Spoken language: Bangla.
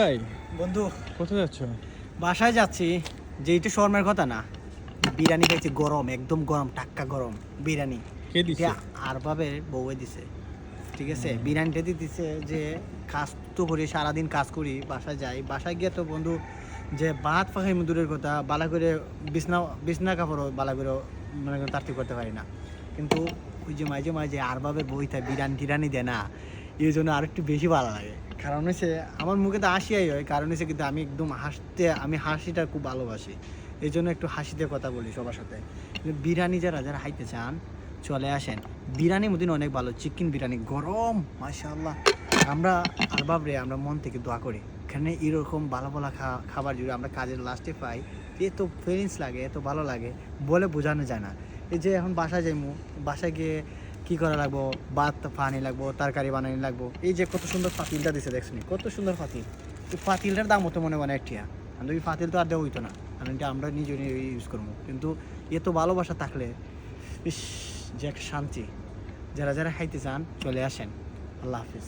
ভাই বন্ধু কোথায় যাচ্ছ? বাসায় যাচ্ছি, যে এটা শর্মের কথা না, বিরিয়ানি খাইছি গরম, একদম গরম, টাক্কা গরম বিরিয়ানি। কে দিছে? এটা আর ভাবে বউয়ে দিছে, ঠিক আছে। বিরিয়ানিটা দিছে যে কাজ তো করি, সারাদিন কাজ করি, বাসায় যাই, বাসায় গিয়ে তো বন্ধু যে ভাত ফাঁকাই দূরের কথা, বালা করে বিছনা কাপড়ও বালা করে মনে করেন তার্তি করতে পারি না। কিন্তু ওই যে মাঝে মাঝে আর ভাবে বইটা বিরিয়ানি টিরানি দেয় না, এই জন্য আর একটু বেশি ভালো লাগে। কারণ হচ্ছে আমার মুখে তো হাসিয়াই হয়, কারণ হচ্ছে কিন্তু আমি একদম আমি হাসিটা খুব ভালোবাসি, এই জন্য একটু হাসিতে কথা বলি সবার সাথে। কিন্তু বিরিয়ানি যারা যারা খাইতে চান চলে আসেন, বিরিয়ানির মধ্যে অনেক ভালো, চিকেন বিরিয়ানি গরম মাশাআল্লাহ। আমরা আর বাবরে আমরা মন থেকে দোয়া করি এখানে এরকম ভালো ভালো খাবার যদি আমরা কাজের লাস্টে পাই, এত ফিলিংস লাগে, এত ভালো লাগে, বলে বোঝানো যায় না। এই যে এখন বাসায় যাইমু, বাসায় গিয়ে কী করা লাগবো, ভাত পানি লাগবো, তরকারি বানানি লাগবো। এই যে কত সুন্দর পাতিলটা দিছে দেখছেন, কত সুন্দর পাতিল। এই পাতিলটার দাম হতো মনে হয় একটিয়া, কিন্তু এই পাতিল তো আর দেওয়া হইতো না, কারণ এটা আমরা নিজে ইউজ করবো। কিন্তু এত ভালোবাসা থাকলে ইস, যে একটা শান্তি। যারা যারা খাইতে চান চলে আসেন। আল্লাহ হাফিজ।